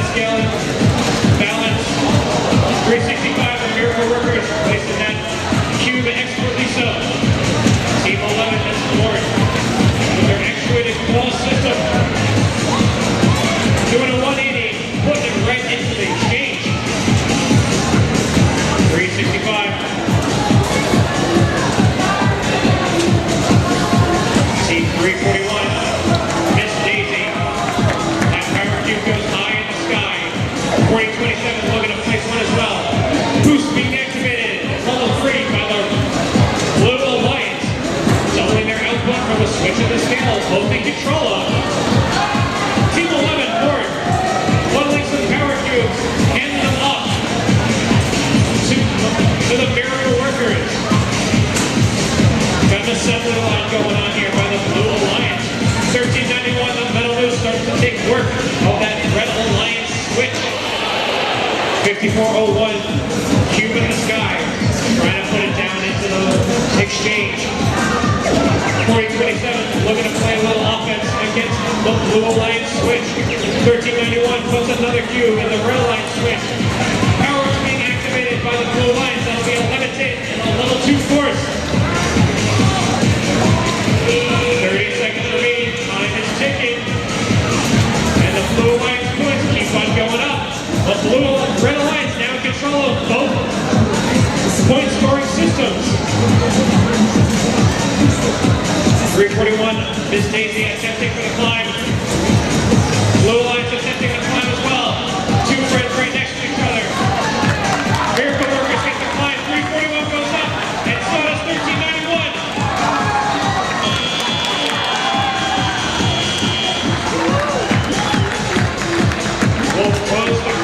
that scale, balance. 365, the Miracle Workers placing that cube expertly so. Team 11 has scored with their actuated claw system. Doing a 180, putting it right into the exchange. 365. Team 341, Miss Daisy. That power cube goes high in the sky. 4027 looking to place one as well. Boost being activated. Level 3 by the Blue Alliance. Doubling their output from a switch of the scale. Both in control of. Team 11 forward. One links with power cubes. Handing them off to the Miracle Workers. Got an assembly line going on here by the Blue Alliance. 1391, the Metal News starts to take work of that Red Alliance switch. 5401, cube in the sky, trying to put it down into the exchange. 4027, looking to play a little offense against the Blue Alliance switch. 1391 puts another cube in the Red Alliance switch. Power is being activated by the Blue Alliance. That'll be a limited and a level 2 force. 30 seconds remaining, time is ticking. And the Blue Alliance points keep on going up. The Red Alliance now in control of both point scoring systems. 341, Miss Daisy attempting for the climb. Blue Alliance attempting the climb as well. Two friends right next to each other. Miracle Workers get the climb. 341 goes up, and so does 1391. Wolf close the